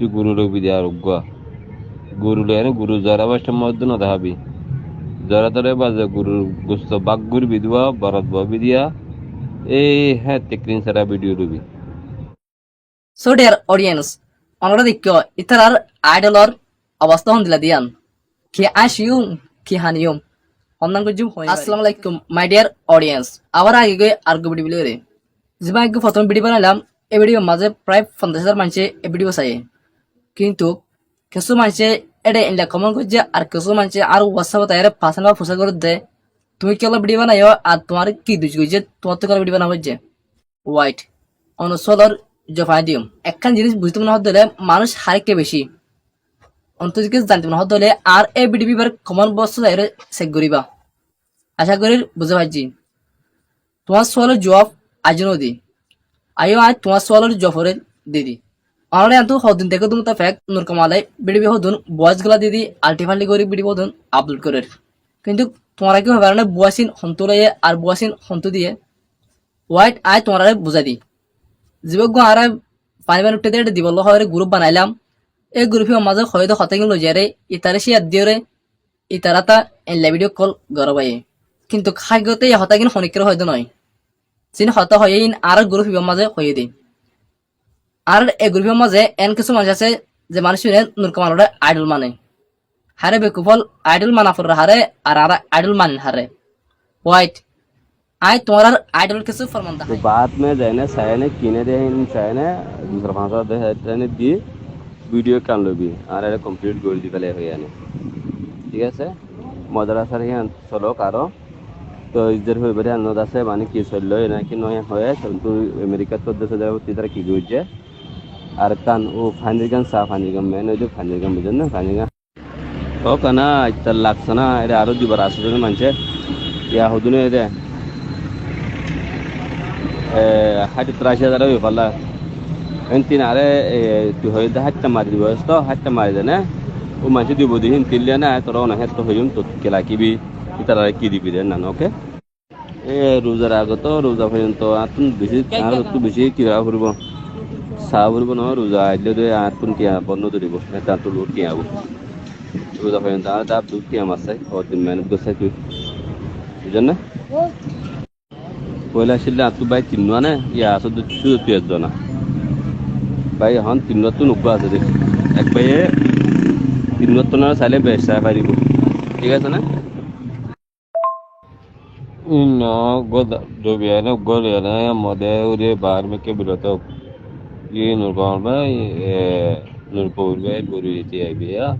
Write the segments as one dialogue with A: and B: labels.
A: তুই গুরু রবি দিয়ে আরোগ্য গুরু লেনে গুরু যারা বাসটা মধ্য না দেখাবি যারা তারে বাজে গুরুর গুস্ত বাগুর বিধবা বরদ ববি দিয়া এই হ্যাঁ তেক্রিন সারা ভিডিও রবি
B: So dear audience, অনরাধিক্য ইতারার আইডলর অবস্থা হন্দিলা দিয়ান কি আশিউম কি হানিউম অন্নাঙ্গুজুম হয় আসসালামু আলাইকুম মাই ডিয়ার অডিয়েন্স আবার আগে গিয়ে আর্গু ভিডিও বিলে যেমন আগে প্রথম ভিডিও বানালাম এই ভিডিও মাঝে প্রায় 50,000 মানুষে এই ভিডিও চাই কিন্তু কিছু মানুষে এটা ইনলা কমন করছে আর কিছু মানুষে আর হোয়াটসঅ্যাপে তাই পার্সোনাল বা ফুসা করে দেয় তুমি কেবল ভিডিও বানাইও আর তোমার কি দুজ গইছে তোমার তো ভিডিও বানাবো যে হোয়াইট অনুসলর জফাইডিয়াম একখান জিনিস বুঝতে মনে হলে মানুষ হারেকে বেশি অন্তর্কে জানতে মনে হলে আর এই ভিডিও কমন বস্তু তাইরে চেক করিবা আশা করি বুঝতে পারছি তোমার সোয়ালের জবাব আজ নদী আইও আজ তোমার সোয়ালের জফরের দিদি অনলাইন আন্তু হদিন দেখে তুমি তা ফ্যাক নূর কামালাই ভিডিও হদুন বয়স গুলা দিদি আল্টিফাল্টি করে ভিডিও হদুন আপলোড করে কিন্তু তোমার কি হবে না বুয়াসিন হন্তু লইয়ে আর বুয়াসিন হন্তু দিয়ে হোয়াইট আয় তোমার বুঝাই দি জীবক আর পানি পানি উঠতে দিয়ে দিব হয় গ্রুপ বানাইলাম এই গ্রুপের মাঝে হয়তো হতাঙ্গি লজিয়ারে ইতারে সে দিয়ে ইতারা তা এনলা ভিডিও কল গরবাই কিন্তু খাইগতে হতাঙ্গিন হনিকের হয়তো নয় চিন হতা হয়ে আর গ্রুপের মাঝে হয়ে দিই আর এই গ্রুপের মাঝে এন কিছু মানুষ আছে যে মানুষ নুরকামানোর আইডল মানে হারে বেকুফল আইডল মানাফর হারে আর আর আইডল মান হারে হোয়াইট आय तुम्हारा आइडल किसे फरमान
A: तो बाद में जाने सायने किने दे इन सायने दूसरा भाषा दे जाने दी वीडियो कान लो भी আর এটা কমপ্লিট করে দি ফেলে হয়ে আনে ঠিক আছে মাদ্রাসার হিয়ান চলো কারো তো ইজের হয়ে বেরে আনন্দ আছে মানে কি চললো নাকি নয় হয়ে কিন্তু আমেরিকা তো দেশে যাবো তিতারা কি করছে আর কান ও ফানির গান সা ফানির গান মেন ওই যে ফানির গান বুঝেন না ফানির গান ও কানা ইচ্ছা লাগছে না এটা আরো দুবার আসছে মানুষে ইয়া হদুনে দে হাইট 83,000 হয়ে পারলা তিন আরে তুই হয়ে হাইটটা মারি দিব তো হাইটটা মারি দে না ও মানুষ দিব দিন তিনলে না তোর না হেত হইম তো কেলা কিবি তারা কি দিবি দেন না ওকে এ রোজার আগে তো রোজা পর্যন্ত আর তুমি বেশি আর একটু বেশি কিরা করব চা করব না রোজা আইলে তো আর কোন কি বন্ধ ধরিব এটা তো লোট কি আবো রোজা পর্যন্ত আর দাব দুধ কি আছে দিন মেহনত করছে তুই বুঝছেন না পয়লা ছিল আর তুই ভাই তিননো না ইয়া আসো তুই তুই একজন না ভাই এখন তিননো তো নব্বই আছে দেখ এক ভাইয়ে তিননো তো না চাইলে বেশ চাই পারিব ঠিক আছে না No, God, Joviana, Goliana, Model, Bar, make a biloto. You know, Gomba, Nurpurve, Buriti, Ibia,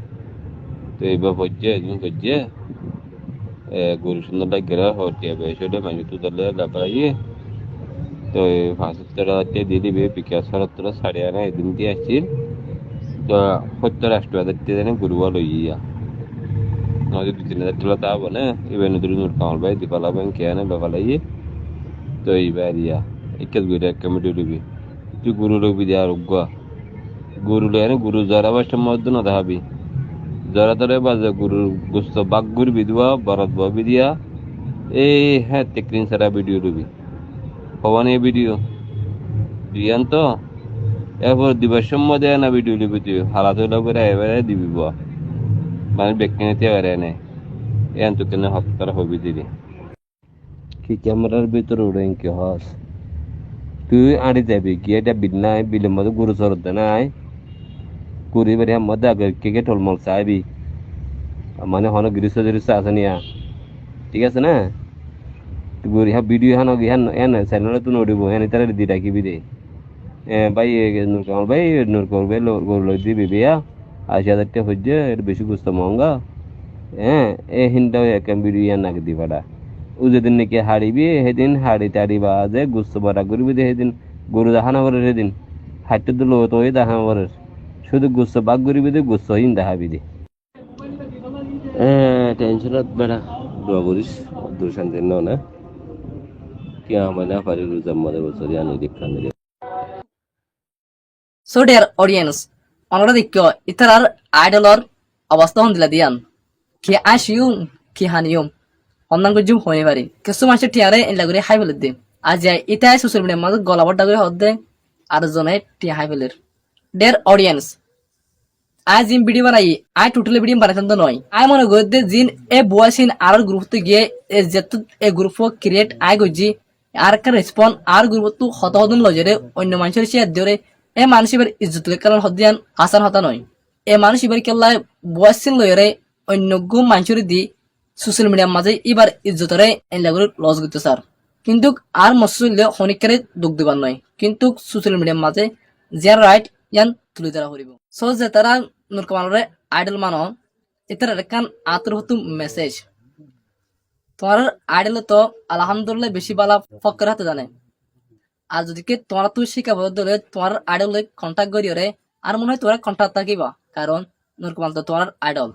A: the Baboje, Junkaje, Gurusuna Bagara, or Tiabe, should have managed to the Labaye. So, Faster, Didi, because her Sariana, didn't he achieve the Hotel Astra that didn't good Walla. নদী দুদিনে তুলতা বলে even দুদিন কাল by দিপালাবেন কেনে বাবালাই তো এইবার ইয়া একেল গুড়ে কমিটি দিবি তুই গুরু রবি দিয়া রোগ্য গুরু লেনে গুরু যারা বাসটা মধ্য না দেখাবি যারা তারে বাজে গুরুর গুস্ত বাগুর বিধবা বরদ ববি দিয়া এই হ্যাঁ তেক্রিন সারা ভিডিও দিবি হবান এই ভিডিও দিয়ান তো এরপর দিবার সময় দেয় না ভিডিও দিবি তুই হালাত হইলে করে এবারে দিবি বা মানে ব্যক্তিগত এনে এন তো কেন হত্যার হবি দিদি কি ক্যামেরার ভিতরে উড়ে কি হস তুই আড়ি যাবি কি এটা বিনাই বিলের মধ্যে গুরু চরত নাই গুরি বাড়ি মধ্যে আগে কে টলমল চাইবি মানে হন গিরিশ জরিশ আছে নিয়া ঠিক আছে না গুরি হা ভিডিও হান গিহান এন চ্যানেলে তুই নড়িব এনে তারা দি রাখিবি দে ভাই নূর কামাল ভাই নূর করবে গোর লই দিবি বিয়া 80,000 টাকা হচ্ছে এটা বেশি গুস্ত মহঙ্গা হ্যাঁ এ হিনটাও একাম ভিডিও নাকি দিবাটা ও যেদিন নাকি হারিবি সেদিন হাড়ি টাড়ি বা যে গুস্ত বাড়া করবি দে সেদিন গরু দেখানো পারে সেদিন হাঁটতে দিল তো ওই দেখানো পারে শুধু গুস্ত বাঘ করবি দে গুস্ত হিন দেখাবি দে টেনশনত বেড়া দোয়া করিস দূর শান্তি না কি আমার না পারি রোজার মধ্যে বছর আনি দেখান
B: So dear audience, অনরাধিক্য ইতারার আইডলর অবস্থা হন্দিলা দিয়ান কি আশিউম কি হানিউম অন্নাঙ্গুজুম হয়ে পারি কিছু মানুষের টিয়ারে এনলা করে হাই ফেলে দিই আজ যাই ইতাই সোশ্যাল মিডিয়ার মাঝে গলাবারটা করে হদ দেয় আর জনে টিয়া হাই ফেলের ডের অডিয়েন্স আই জিম ভিডিও বানাই আই টোটালি ভিডিও বানাইতাম তো নয় আই মনে করতে জিন এ বয়সিন আর গ্রুপ গিয়ে যেত এ গ্রুপ ক্রিয়েট আই গজি আর একটা রেসপন্স আর গ্রুপ তো হত হদন লজরে অন্য মানুষের শেয়ার দিরে এ মানুষ এবার ইজ্জত কারণ হদিয়ান আসান হতা নয় এ মানুষ এবার কেল্লা বয়সিন লয়রে অন্য গুম মানুষের দি সোশ্যাল মিডিয়ার মাঝে এবার ইজ্জতরে এলাগুলো লস করতে স্যার কিন্তু আর মসুল্য হনিকারে দুঃখ দিবার নয় কিন্তু সোশ্যাল মিডিয়ার মাঝে যার রাইট ইয়ান তুলে ধরা করিব সো যে তারা নুরকমানরে আইডল মানো এটার একখান আতর হতো মেসেজ তোমার আইডল তো আলহামদুলিল্লাহ বেশি বালা ফক্কর হাতে জানে আর যদি কে তোমার তুই শিখাবো ধরে তোমার আইডল কন্ট্যাক্ট করিও আর মনে হয় তোরা কন্ট্যাক্ট থাকিবা কারণ নুরকমান তো তোমার আইডল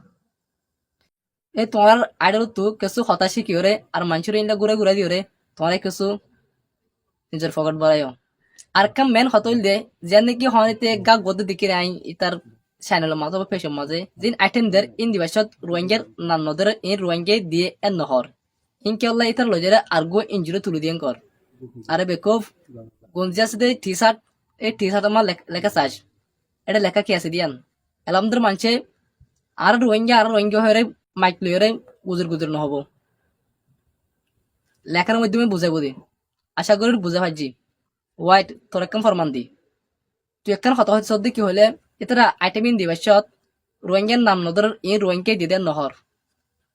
B: এই তোমার আইডল তো কিছু হতাশ শিখিও আর মানুষের ইন্ডা ঘুরে ঘুরে দিও তোমার কিছু নিজের ফকট বাড়াইও আর কাম মেন হতইল দে যে নাকি হনিতে গা গদ দিকে আই ইতার চ্যানেলের মাঝে বা পেশের মাঝে জিন আইটেম দের ইন দিবাসত রোহিঙ্গার নাম নদের ইন রোহিঙ্গাই দিয়ে এন নহর ইনকে আল্লাহ ইতার লজেরা আরগো ইনজুরি তুলে দিয়েন কর আরে বেকফ গঞ্জিয়াস দে টি শার্ট এই টি শার্ট আমার লেখা চাস এটা লেখা কি আছে দিয়ান এলামদের মানছে আর রোহিঙ্গা হয়ে মাইক লইরে গুজর গুজর নহব লেখার মাধ্যমে বুঝাই বুঝি আশা করি বুঝে ভাজি হোয়াইট তোর একখান ফরমান দি তুই একখান হত হচ্ছে কি হলে এতারা আইটেমিন দিবাসত রোহিঙ্গার নাম নদর এই রোহিঙ্গাকে দিদের নহর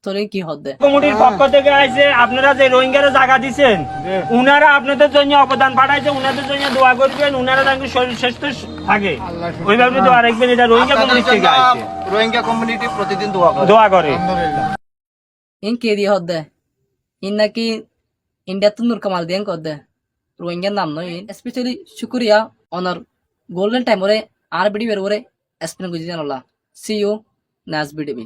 B: তোর কি হদ দে
C: কমিটির পক্ষ থেকে আইছে আপনারা যে রোহিঙ্গারা জায়গা দিচ্ছেন উনারা আপনাদের জন্য অবদান পাঠাইছে উনাদের জন্য দোয়া করবেন উনারা তাকে শরীর সুস্থ থাকে ওইভাবে দোয়া রাখবেন এটা রোহিঙ্গা কমিটি থেকে আইছে
D: রোহিঙ্গা কমিউনিটি প্রতিদিন
C: দোয়া করে
B: ইন কে দিয়ে হদ দে ইন নাকি ইন্ডিয়া তো নূর কামাল দিয়ে কর দে রোহিঙ্গার নাম নয় স্পেশালি শুক্রিয়া অনার গোল্ডেন টাইম ওরে আর বিডি বের করে এসপিন গুজি জানলা সি ইউ নাস বিডিবি